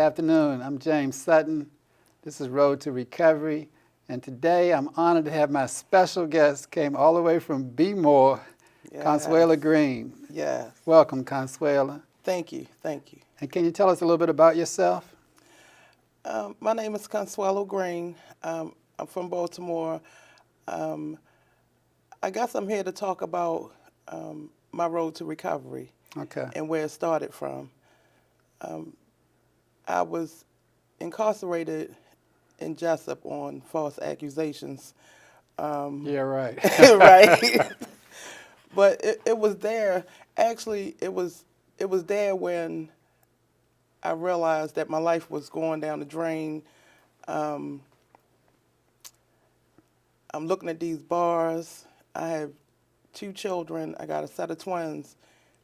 afternoon. I'm James Sutton. This is Road to Recovery. And today I'm honored to have my special guest came all the way from B-More, Yes. Consuelo Green. Yes. Welcome, Consuelo. Thank you. Thank you. And can you tell us a little bit about yourself? My name is Consuelo Green. I'm from Baltimore. I guess I'm here to talk about my road to recovery and where it started from. I was incarcerated in Jessup on false accusations. Yeah, right. Right. But it was there. Actually, it was there when I realized that my life was going down the drain. I'm looking at these bars. I have 2 children. I got a set of twins,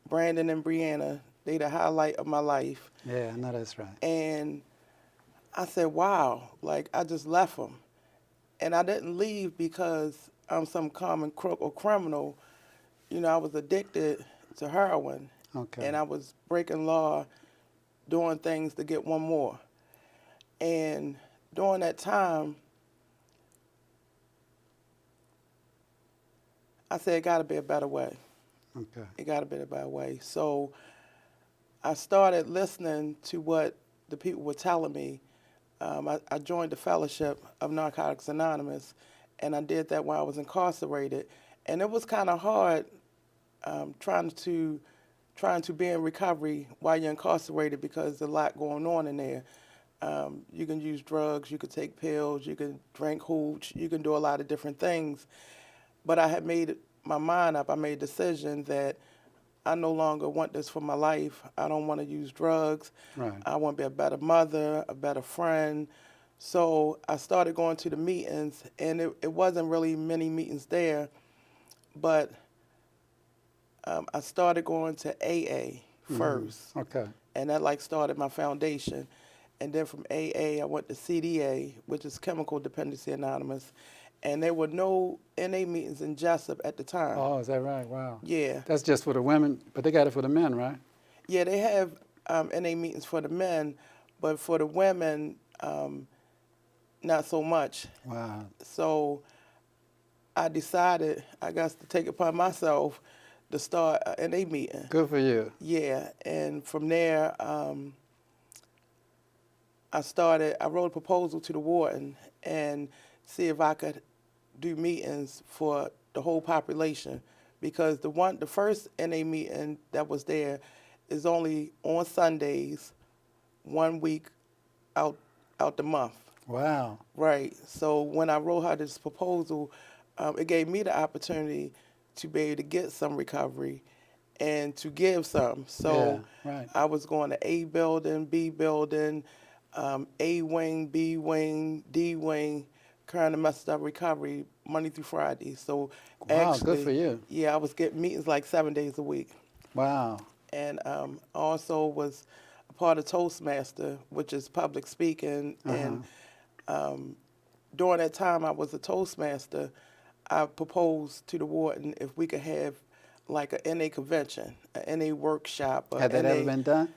Brandon and Brianna. They the highlight of my life. Yeah, I know that's right. And I said, wow, like I just left them. And I didn't leave because I'm some common crook or criminal. You know, I was addicted to heroin. Okay. And I was breaking law, doing things to get one more. And during that time, I said, it got to be a better way. Okay. It got to be a better way. So I started listening to what the people were telling me. I joined the Fellowship of Narcotics Anonymous, and I did that while I was incarcerated. And it was kind of hard trying to be in recovery while you're incarcerated because there's a lot going on in there. You can use drugs, you can take pills, you can drink hooch, you can do a lot of different things. But I had made my mind up. I made a decision that I no longer want this for my life. I don't want to use drugs. Right. I want to be a better mother, a better friend. So I started going to the meetings, and it wasn't really many meetings there, but I started going to AA first. Okay. And that like started my foundation. And then from AA, I went to CDA, which is Chemical Dependency Anonymous. And there were no NA meetings in Jessup at the time. Oh, is that right? Wow. Yeah. That's just for the women, but they got it for the men, right? Yeah, they have NA meetings for the men, but for the women, not so much. Wow. So I decided, I guess, to take it upon myself to start an NA meeting. Good for you. Yeah, and from there, I wrote a proposal to the warden and see if I could do meetings for the whole population, because the first NA meeting that was there is only on Sundays, 1 week out the month. Wow. Right. So when I wrote her this proposal, it gave me the opportunity to be able to get some recovery and to give some. So yeah, right. I was going to A building, B building, A wing, B wing, D wing, kind of messed up recovery Monday through Friday. So wow, actually, good for you. Yeah, I was getting meetings like 7 days a week. Wow. And also was a part of Toastmaster, which is public speaking. And during that time I was a Toastmaster, I proposed to the warden if we could have like a NA convention, a NA workshop. Had that ever been done?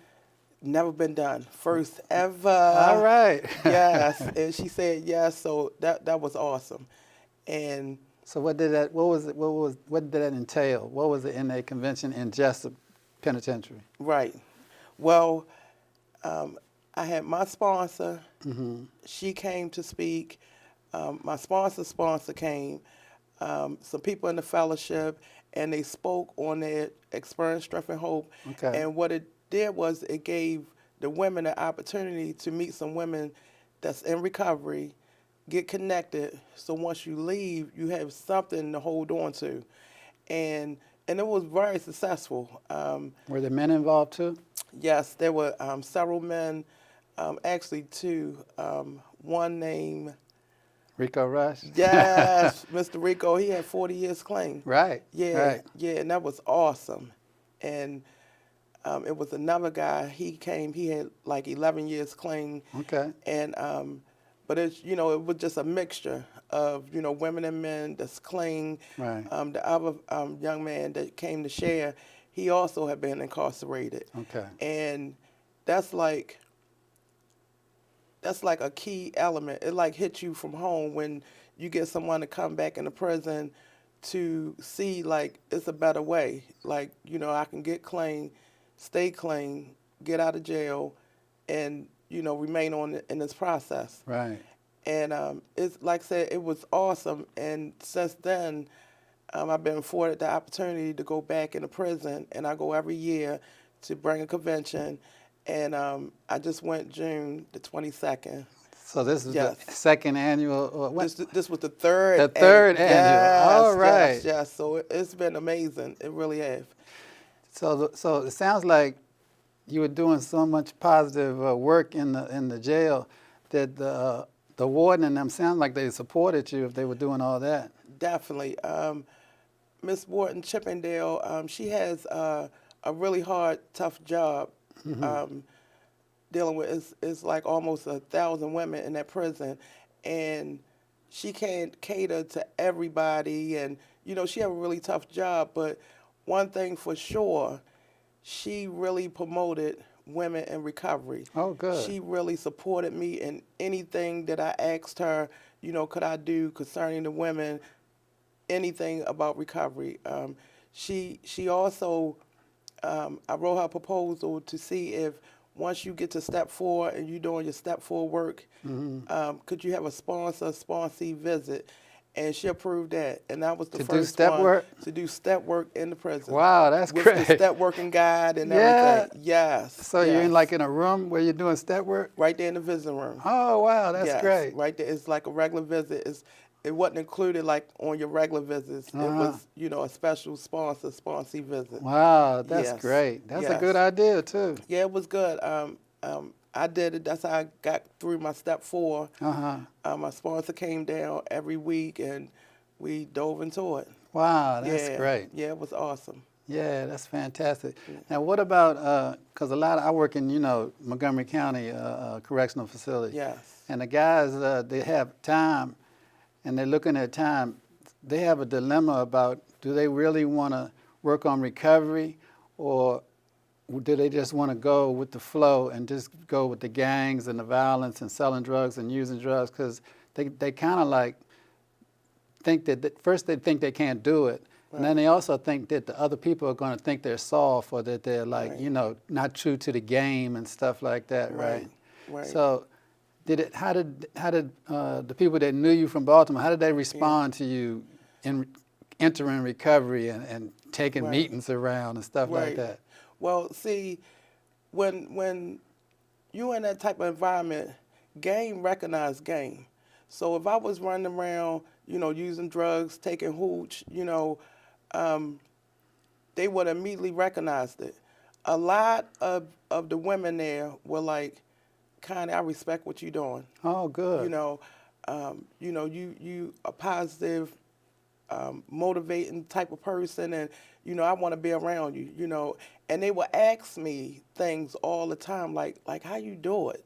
Never been done. First ever. All right. Yes. And she said yes, so that was awesome. And so what did that entail? What was the NA convention in Jessup Penitentiary? Right. Well, I had my sponsor. She came to speak. My sponsor came. Some people in the fellowship, and they spoke on their experience, strength, and hope. Okay. And what it did was it gave the women an opportunity to meet some women that's in recovery, get connected, so once you leave, you have something to hold on to. And it was very successful. Were there men involved too? Yes, there were several men, actually 2. One named Rico Rush? Yes, Mr. Rico, he had 40 years clean. Right. Yeah, right. Yeah, and that was awesome. And it was another guy, he came, he had like 11 years clean. Okay. And, but it's, it was just a mixture of, women and men that's clean. Right. The other young man that came to share, he also had been incarcerated. Okay. And that's like that's like a key element. It like hits you from home when you get someone to come back into prison to see like it's a better way. Like, I can get clean, stay clean, get out of jail, and, remain on in this process. Right. And it's like I said, it was awesome. And since then, I've been afforded the opportunity to go back into prison, and I go every year to bring a convention. And I just went June the 22nd. So this is Yes. the second annual, or what? This was the third. The third annual. Yes, All right. yes. So it's been amazing. It really has. So it sounds like you were doing so much positive work in the jail that the warden and them sound like they supported you if they were doing all that. Definitely. Miss Wharton Chippendale, she has a really hard, tough job. Dealing with it's like almost 1,000 women in that prison, and she can't cater to everybody, and she have a really tough job. But one thing for sure, she really promoted women in recovery. Oh, good. She really supported me in anything that I asked her, could I do concerning the women, anything about recovery. She also, I wrote her a proposal to see if once you get to step 4 and you're doing your step 4 work, could you have a sponsee visit? And she approved that, and that was the first do step one work? to do step work in the prison. Wow, that's with great. the step working guide and Yeah. everything. Yes. So you're yes. in a room where you're doing step work? Right there in the visiting room. Oh, wow, that's Yes, great. right there. It's like a regular visit. It wasn't included like on your regular visits. It was, a special sponsee visit. Wow, that's Yes, great. That's a yes. good idea, too. Yeah, it was good. I did it. That's how I got through my step 4. My sponsor came down every week, and we dove into it. Wow, that's Yeah, great. Yeah, it was awesome. Yeah, that's fantastic. Now, what about, because I work in, Montgomery County Correctional Facility. Yes. And the guys, they have time, and they're looking at time. They have a dilemma about, do they really want to work on recovery, or do they just want to go with the flow and just go with the gangs and the violence and selling drugs and using drugs? Because they kind of think that first they think they can't do it, and then they also think that the other people are going to think they're soft, or that they're not true to the game and stuff like that, right? Right. So, how did the people that knew you from Baltimore, how did they respond to you in entering recovery and taking meetings around and stuff like that? Well, see, when you're in that type of environment, game recognize game. So if I was running around, using drugs, taking hooch, they would immediately recognize it. A lot of the women there were like, "Connie, I respect what you're doing. Oh, good. You a positive, motivating type of person, and I want to be around you. And they would ask me things all the time, like how you do it,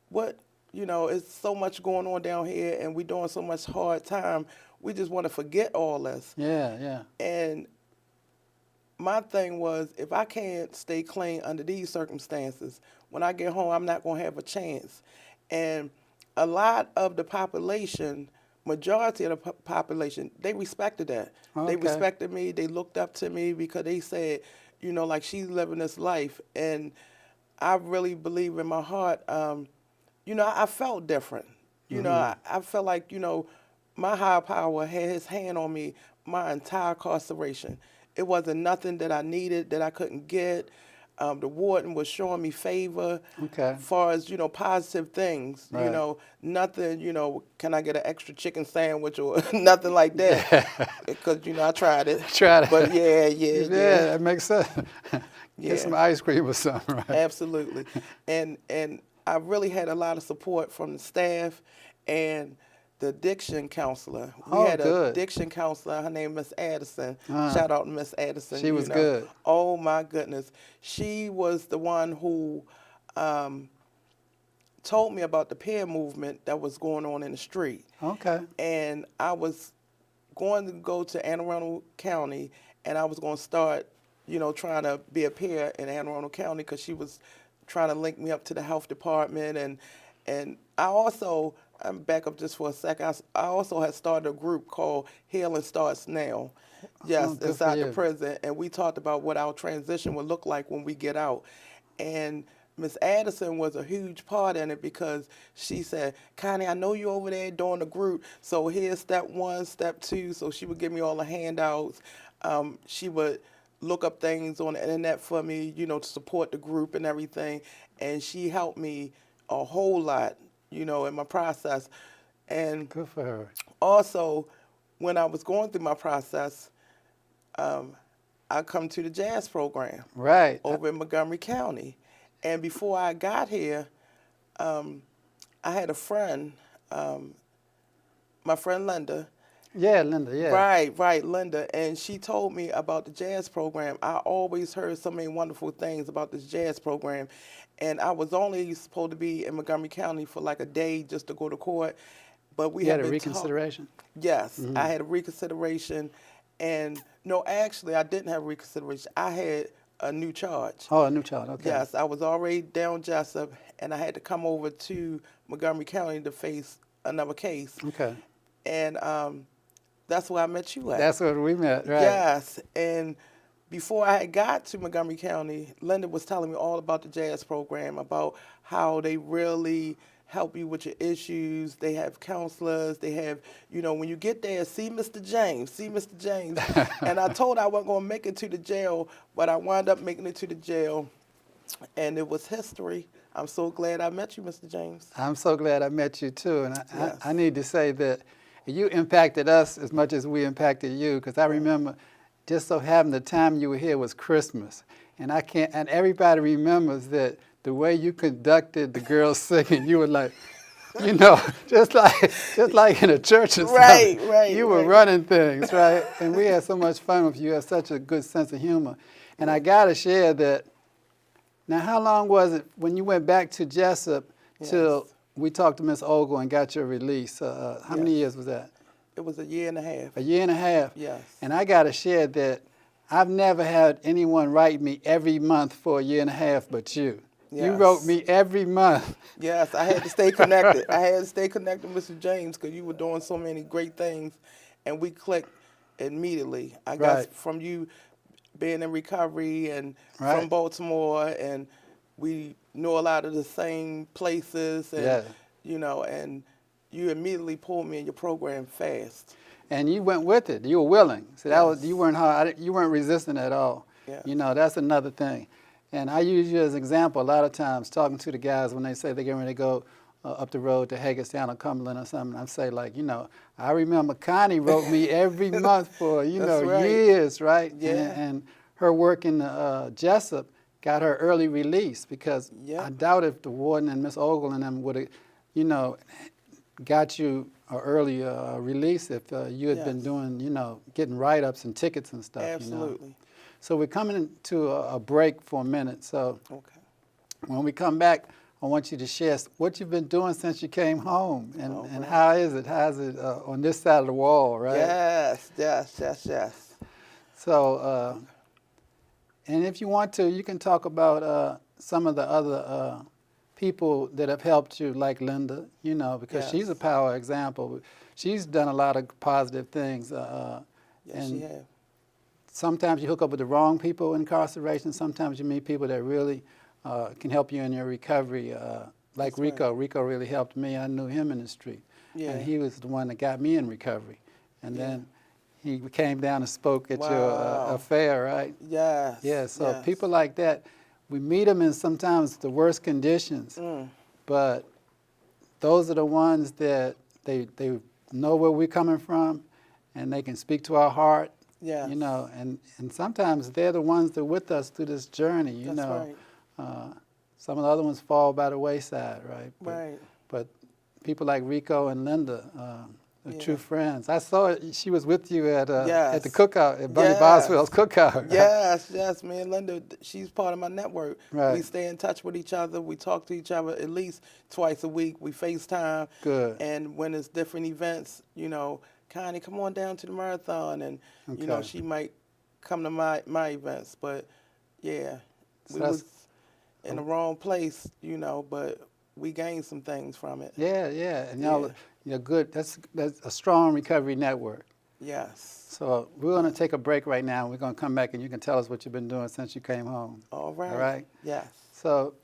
what, it's so much going on down here, and we're doing so much hard time. We just want to forget all this. Yeah. And my thing was, if I can't stay clean under these circumstances, when I get home, I'm not going to have a chance. And a lot of the population, majority of the population, they respected that. Okay. They respected me. They looked up to me because they said, she's living this life. And I really believe in my heart, I felt different. I felt like, my higher power had his hand on me my entire incarceration. It wasn't nothing that I needed that I couldn't get. The warden was showing me favor as far as, positive things. Right. Nothing, can I get an extra chicken sandwich or nothing like that. Because, I tried it. But yeah, that makes sense. Get some ice cream or something, right? Absolutely. And I really had a lot of support from the staff and the addiction counselor. We had an addiction counselor. Her name is Miss Addison. Shout out to Miss Addison. She was good. Oh, my goodness. She was the one who told me about the peer movement that was going on in the street. Okay. And I was going to go to Anne Arundel County, and I was going to start, trying to be a peer in Anne Arundel County, because she was trying to link me up to the health department, And I also, I'm back up just for a second. I also had started a group called Healing Starts Now. Yes, Good for inside the you. prison, and we talked about what our transition would look like when we get out. And Miss Addison was a huge part in it because she said, Connie, I know you over there doing the group, so here's step 1, step 2. So she would give me all the handouts. She would look up things on the internet for me, to support the group and everything. And she helped me a whole lot, in my process. And Good for her. also, when I was going through my process, I come to the jazz program Right. over in Montgomery County. And before I got here, I had a friend, my friend Linda. Yeah, Linda, yeah. Right, Linda. And she told me about the jazz program. I always heard so many wonderful things about this jazz program. And I was only supposed to be in Montgomery County for like a day just to go to court. But we You had had a been reconsideration? Yes, I had a reconsideration. And no, actually, I didn't have reconsideration. I had a new charge. Oh, a new child, okay. Yes, I was already down Jessup, and I had to come over to Montgomery County to face another case. Okay. And that's where I met you at. That's where we met, right? Yes, and before I had got to Montgomery County, Linda was telling me all about the jazz program, about how they really help you with your issues. They have counselors. They have, when you get there, see Mr. James, see Mr. James. And I told her I wasn't going to make it to the jail, but I wound up making it to the jail, and it was history. I'm so glad I met you, Mr. James. I'm so glad I met you too. And Yes. I need to say that you impacted us as much as we impacted you, because I remember just so having the time you were here was Christmas. And and everybody remembers that the way you conducted the girls singing, you were like, just like in a church or something. Right. You were running things, right? And we had so much fun with you. You had such a good sense of humor. And I got to share that. Now, how long was it when you went back to Jessup till we talked to Miss Ogle and got your release? How many years was that? It was a year and a half. A year and a half? Yes. And I got to share that I've never had anyone write me every month for a year and a half but you. Yes. You wrote me every month. Yes, I had to stay connected. I had to stay connected with Mr. James because you were doing so many great things, and we clicked immediately. I guess from you being in recovery and from Baltimore, and we know a lot of the same places, and and you immediately pulled me in your program fast. And you went with it. You were willing. So you weren't hard. You weren't resistant at all. Yes. That's another thing. And I use you as an example a lot of times, talking to the guys when they say they're getting ready to go up the road to Hagerstown or Cumberland or something. I say, I remember Connie wrote me every month for, years, right? Yeah. And her work in Jessup got her early release because I doubt if the warden and Miss Ogle and them would have, got you an early release if you had been doing, getting write-ups and tickets and stuff. Absolutely. So we're coming to a break for a minute. So when we come back, I want you to share what you've been doing since you came home, and how is it? How's it on this side of the wall, right? Yes. So, and if you want to, you can talk about some of the other people that have helped you, like Linda, because she's a power example. She's done a lot of positive things. Yes, she has. Sometimes you hook up with the wrong people in incarceration. Sometimes you meet people that really can help you in your recovery. Like That's Rico. right. Rico really helped me. I knew him in the street. Yeah. And he was the one that got me in recovery. And then he came down and spoke at your affair, right? Yes. Yeah, so people like that, we meet them in sometimes the worst conditions. But those are the ones that they know where we're coming from, and they can speak to our heart. Yes. And sometimes they're the ones that are with us through this journey, That's right. Some of the other ones fall by the wayside, right? Right. But people like Rico and Linda are true friends. I saw she was with you at the cookout, at Bunny Boswell's cookout. Right? Yes, me and Linda, she's part of my network. Right. We stay in touch with each other. We talk to each other at least twice a week. We FaceTime. Good. And when it's different events, Connie, come on down to the marathon, and she might come to my events. But we was in the wrong place, but we gained some things from it. Yeah, yeah, and Yeah. you're good. That's a strong recovery network. Yes. So we're going to take a break right now. We're going to come back and you can tell us what you've been doing since you came home. All right. All right? Yes. So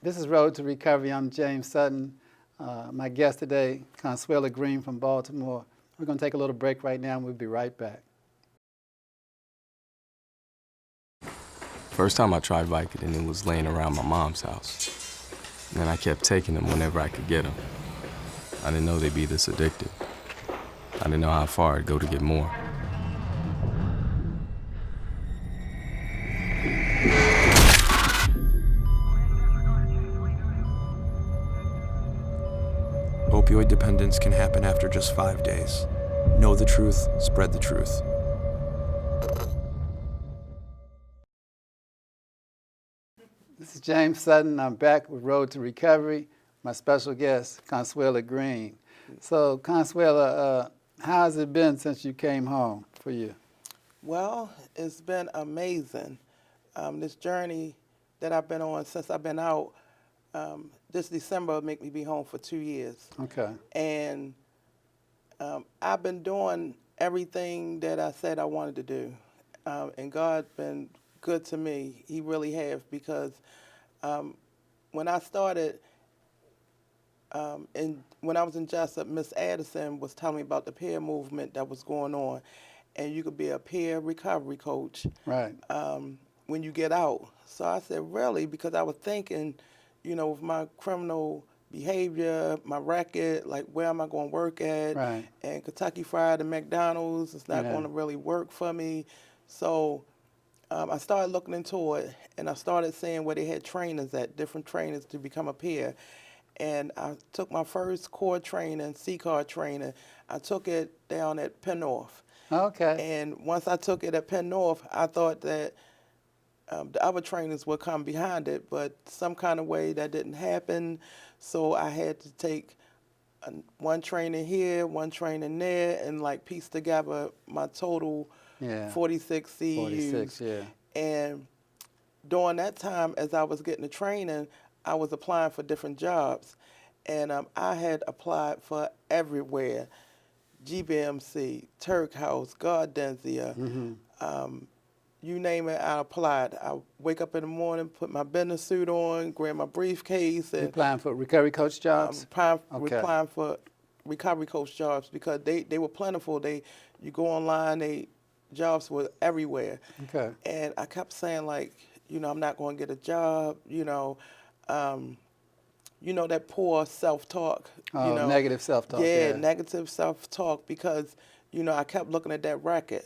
this is Road to Recovery. I'm James Sutton. My guest today, Consuelo Green from Baltimore. We're going to take a little break right now and we'll be right back. First time I tried Vicodin, and it was laying around my mom's house. And then I kept taking them whenever I could get them. I didn't know they'd be this addictive. I didn't know how far I'd go to get more. Opioid dependence can happen after just 5 days. Know the truth, spread the truth. This is James Sutton. I'm back with Road to Recovery. My special guest, Consuelo Green. So, Consuelo, how has it been since you came home for you? Well, it's been amazing. This journey that I've been on since I've been out, this December will make me be home for 2 years. Okay. And I've been doing everything that I said I wanted to do. And God's been good to me. He really has, because when I started, when I was in Jessup, Miss Addison was telling me about the peer movement that was going on. And you could be a peer recovery coach Right. when you get out. So I said, really? Because I was thinking, with my criminal behavior, my record, like where am I going to work at? Right. And Kentucky Fried and McDonald's, it's not going to really work for me. So I started looking into it, and I started seeing where they had trainers at, different trainers to become a peer. And I took my first core training, C-card training. I took it down at Penn North. Okay. And once I took it at Penn North, I thought that the other trainers would come behind it, but some kind of way that didn't happen. So I had to take one training here, one training there, and like piece together my total 46 CEUs. 46, yeah. And during that time, as I was getting the training, I was applying for different jobs. And I had applied for everywhere. GBMC, Turk House, Gaudensia, you name it, I applied. I wake up in the morning, put my business suit on, grab my briefcase. And you applying for recovery coach jobs? Applying for recovery coach jobs because they were plentiful. You go online, jobs were everywhere. Okay. And I kept saying, like, I'm not going to get a job, that poor self-talk. Negative self-talk. Yeah, negative self-talk because, I kept looking at that record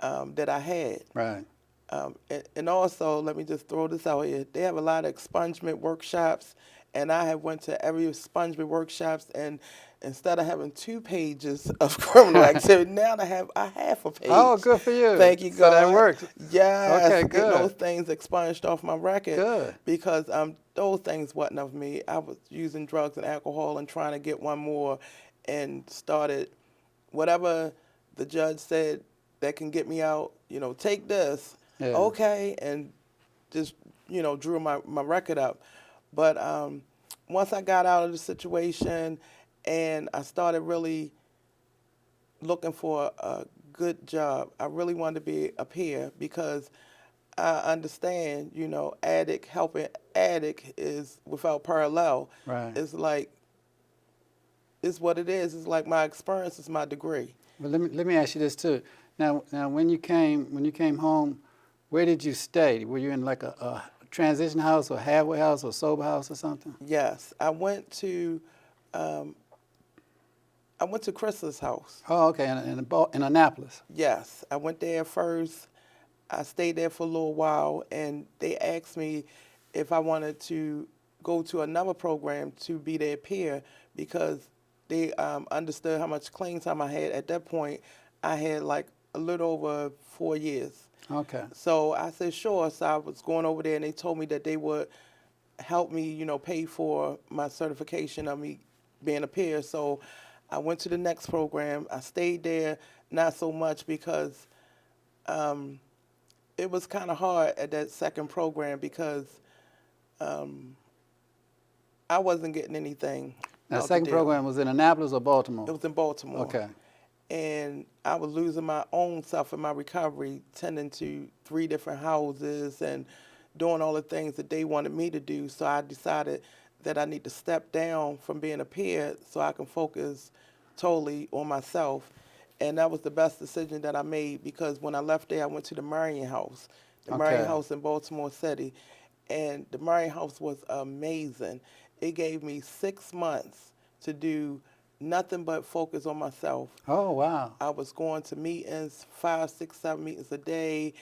that I had. Right. And also, let me just throw this out here. They have a lot of expungement workshops, and I have went to every expungement workshops, and instead of having 2 pages of criminal activity, now I have a half a page. Oh, good for you. Thank you, God. So that worked. Yes. Okay, Get good. those things expunged off my record. Good. Because those things wasn't of me. I was using drugs and alcohol and trying to get one more, and started whatever the judge said that can get me out, take this. Yeah. Okay, and just, drew my record up. But once I got out of the situation and I started really looking for a good job, I really wanted to be a peer because I understand, helping addict is without parallel. Right. It's like, it's what it is. It's like my experience is my degree. But let me ask you this too. Now when you came home, where did you stay? Were you in like a transition house or halfway house or sober house or something? Yes, I went to Chris's house. Oh, okay, in Annapolis. Yes, I went there first. I stayed there for a little while, and they asked me if I wanted to go to another program to be their peer because they understood how much clean time I had. At that point, I had like a little over 4 years. Okay. So I said, sure. So I was going over there, and they told me that they would help me, pay for my certification of me being a peer. So I went to the next program. I stayed there, not so much because it was kind of hard at that second program because I wasn't getting anything. Now, out the second deal. program was in Annapolis or Baltimore? It was in Baltimore. Okay. And I was losing my own self in my recovery, tending to 3 different houses and doing all the things that they wanted me to do. So I decided that I need to step down from being a peer so I can focus totally on myself. And that was the best decision that I made, because when I left there, I went to the Marion House, Marion House in Baltimore City. And the Marion House was amazing. It gave me 6 months to do nothing but focus on myself. Oh, wow. I was going to meetings, 5, 6, 7 meetings a day,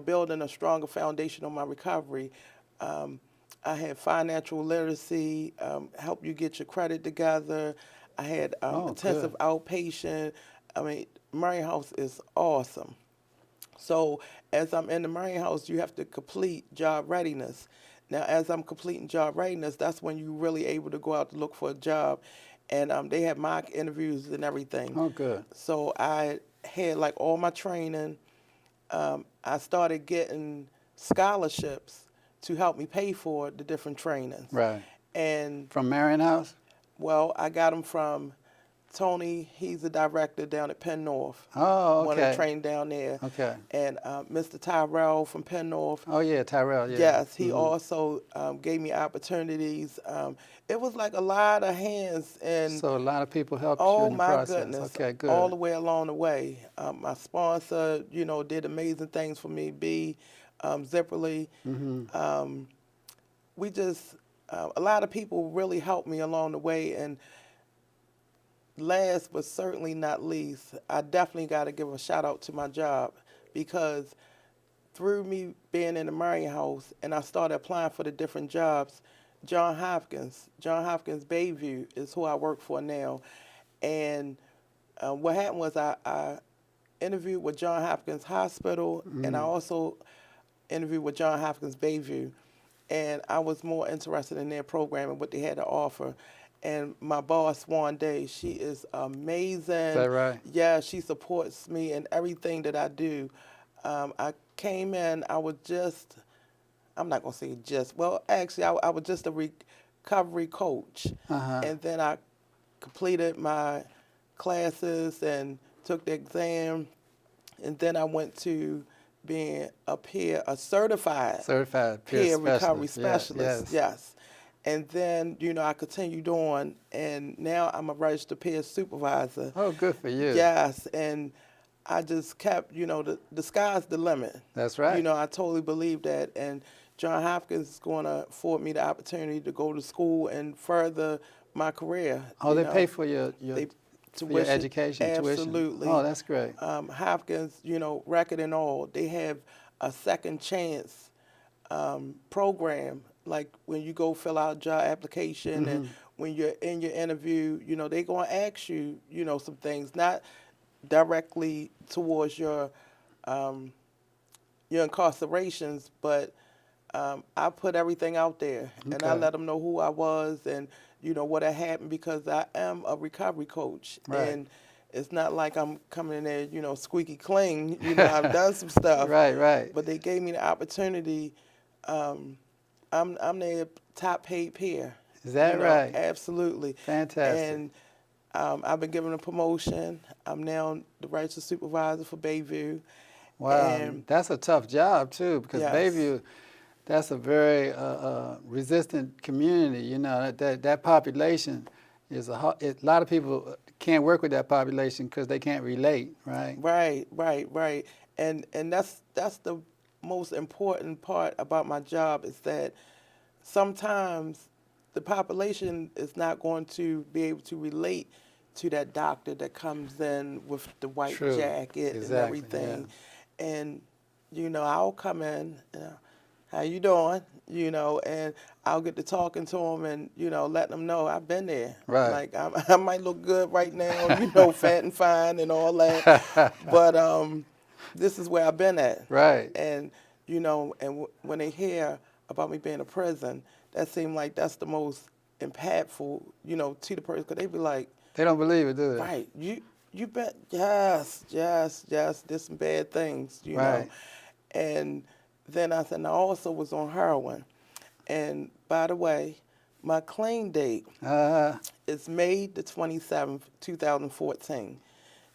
building a stronger foundation on my recovery. I had financial literacy, help you get your credit together. I had intensive outpatient. I mean, Marion House is awesome. So as I'm in the Marion House, you have to complete job readiness. Now, as I'm completing job readiness, that's when you're really able to go out to look for a job. And they had mock interviews and everything. Oh, good. So I had like all my training. I started getting scholarships to help me pay for the different trainings. Right. And From Marion House? well, I got them from Tony. He's the director down at Penn North. Oh, okay. Wanted to train down there. Okay. And Mr. Tyrell from Penn North. Oh, yeah, Tyrell, yeah. Yes, he also gave me opportunities. It was like a lot of hands, and So a lot of people helped you in the process. Oh my goodness! Okay, good. All the way along the way. My sponsor, did amazing things for me. Zipperly. We just a lot of people really helped me along the way, and last but certainly not least, I definitely got to give a shout out to my job, because through me being in the Marion House and I started applying for the different jobs, John Hopkins Bayview is who I work for now. And what happened was I interviewed with John Hopkins Hospital, and I also interviewed with John Hopkins Bayview. And I was more interested in their program and what they had to offer. And my boss, Swan Day, she is amazing. Is that right? Yeah, she supports me in everything that I do. I came in, I was just, I'm not going to say just, well, actually, I was just a recovery coach. And then I completed my classes and took the exam. And then I went to being a certified peer recovery specialist. Yes. And then, I continued on, and now I'm a registered peer supervisor. Oh, good for you. Yes, and I just kept, the sky's the limit. That's right. I totally believe that, and John Hopkins is going to afford me the opportunity to go to school and further my career. Oh, they pay for your tuition, education, absolutely. tuition. Oh, that's great. Hopkins, record and all, they have a second chance program. Like when you go fill out a job application and when you're in your interview, they're going to ask you, some things, not directly towards your incarcerations, but I put everything out there, and I let them know who I was and, what had happened, because I am a recovery coach. Right. And it's not like I'm coming in there, squeaky clean. I've done some stuff. Right. But they gave me the opportunity. I'm their top paid peer. Is that right? Absolutely. Fantastic. And I've been given a promotion. I'm now the registered supervisor for Bayview. Wow, And that's a tough job too, because yes. Bayview, that's a very resistant community. That population is a lot of people can't work with that population because they can't relate, right? Right. And that's the most important part about my job, is that sometimes the population is not going to be able to relate to that doctor that comes in with the white jacket and everything. Yeah. And, I'll come in, how you doing? And I'll get to talking to them and, letting them know I've been there. Right. Like, I might look good right now, fat and fine and all that. But this is where I've been at. Right. And, when they hear about me being in prison, that seemed like that's the most impactful, to the person, because they be like, they don't believe it, do they? Right. You bet. Yes. Did some bad things, know. And then I said, I also was on heroin. And by the way, My clean date is May the 27th, 2014.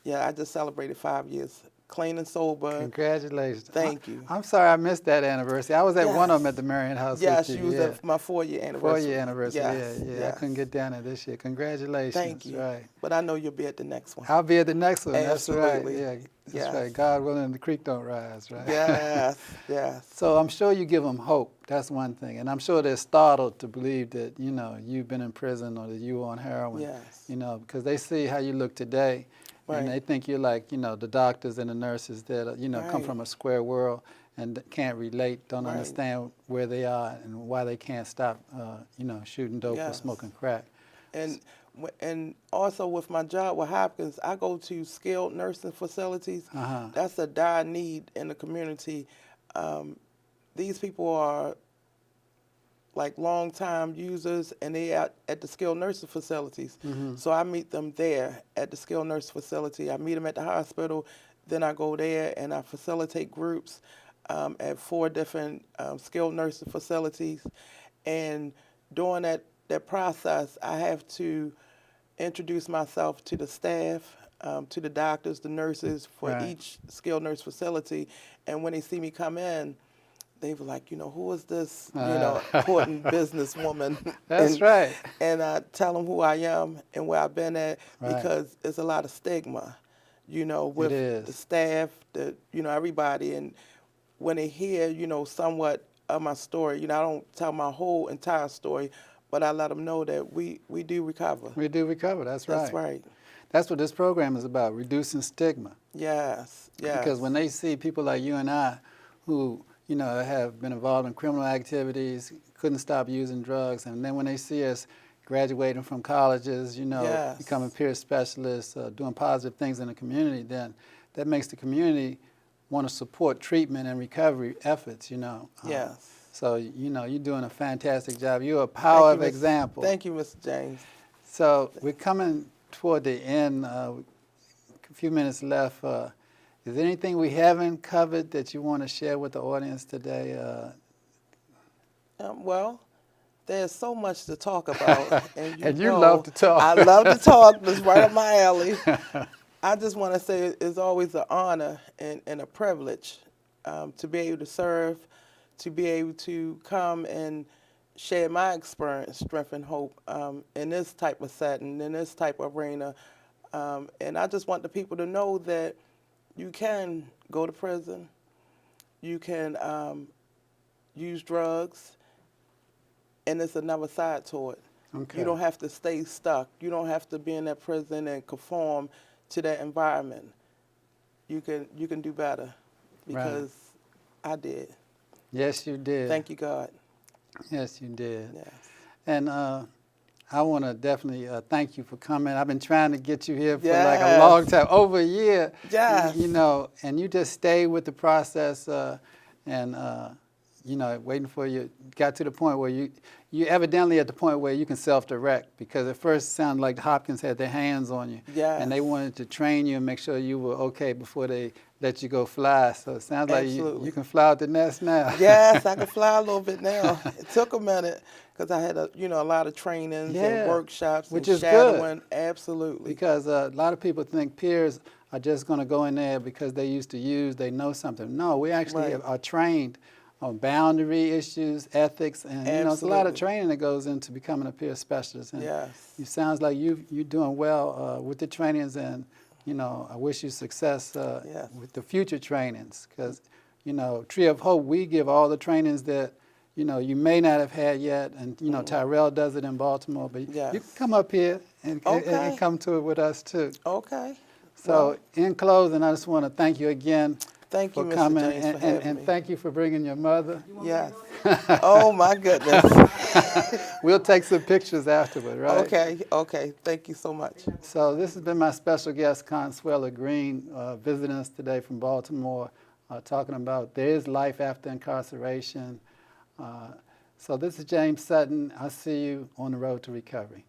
Yeah, I just celebrated 5 years clean and sober. Congratulations. Thank you. I'm sorry I missed that anniversary. I was at one of them Yes. at the Marion House Yes, with you you. was at my 4-year anniversary. 4-year anniversary, Yes, yeah. I yes. couldn't get down there this year. Congratulations. Thank you. Right. But I know you'll be at the next one. I'll be at the next one. Absolutely. That's right. Yeah, that's Yes. right. God willing, the creek don't rise, right? Yes, yes. So I'm sure you give them hope. That's one thing. And I'm sure they're startled to believe that, you know, you've been in prison or that you were on heroin. Yes. You know, because they see how you look today. Right. And they think you're like, you know, the doctors and the nurses that, you know, come Right. from a square world and can't relate, don't Right. understand where they are and why they can't stop, you know, shooting dope or Yes. smoking crack. And also with my job with Hopkins, I go to skilled nursing facilities. Uh-huh. That's a dire need in the community. These people are like long-time users, and they at the skilled nursing facilities. Mm-hmm. So I meet them there at the skilled nurse facility. I meet them at the hospital, then I go there and I facilitate groups at 4 different skilled nursing facilities. And during that process, I have to introduce myself to the staff, to the doctors, the nurses for Right. each skilled nurse facility. And when they see me come in, they were like, you know, who is this, you know, important businesswoman? That's right. And I tell them who I am and where I've been at, Right. because it's a lot of stigma, you know, with is. the staff, you know, everybody. And when they hear, you know, somewhat of my story, you know, I don't tell my whole entire story, but I let them know that we do recover. We do recover, that's right. That's right. That's what this program is about, reducing stigma. Yes, yes. Because when they see people like you and I who, you know, have been involved in criminal activities, couldn't stop using drugs, and then when they see us graduating from colleges, you know, Yes. becoming peer specialists, doing positive things in the community, then that makes the community want to support treatment and recovery efforts, you know. Yes. So, you know, you're doing a fantastic job. You're a power of example. Thank you, Mr. James. So we're coming toward the end, a few minutes left. Is there anything we haven't covered that you want to share with the audience today? Well, there's so much to talk about. And You know, love to talk. I love to talk. That's right up my alley. I just want to say it's always an honor and a privilege to be able to serve, to be able to come and share my experience, strength, and hope in this type of setting, in this type of arena. And I just want the people to know that you can go to prison, you can use drugs, and there's another side to it. Okay. You don't have to stay stuck. You don't have to be in that prison and conform to that environment. You can do better, because I did. Yes, you did. Thank you, God. Yes, you did. Yes. And I want to definitely thank you for coming. I've been trying to get you here for like a Yes. long time, over a year. Yes. You know, and you just stayed with the process and, you know, waiting for you. Got to the point where you evidently at the point where you can self-direct, because at first it sounded like Hopkins had their hands on you. Yes. And they wanted to train you and make sure you were okay before they let you go fly. So it sounds like you can fly out the nest now. Yes, I can fly a little bit now. It took a minute, because I had a lot of trainings and workshops which and is shadowing. good. Absolutely. Because a lot of people think peers are just going to go in there because they used to use, they know something. No, we actually are trained on boundary issues, ethics, and you know, it's a lot of training that goes into becoming a peer specialist. And Yes. it sounds like you're doing well with the trainings, and you know, I wish you success with the future trainings, because you know, Tree of Hope, we give all the trainings that you know you may not have had yet, and you know, Tyrell does it in Baltimore, but you can come up here and come to it with us too. Okay. So in closing, I just want to thank you again. Thank you, for Mr. coming, James, for having and me. thank you for bringing your mother. Yes. Oh, my goodness. We'll take some pictures afterward, right? Okay, okay. Thank you so much. So this has been my special guest, Consuelo Green, visiting us today from Baltimore, talking about there is life after incarceration. So this is James Sutton. I'll see you on the road to recovery.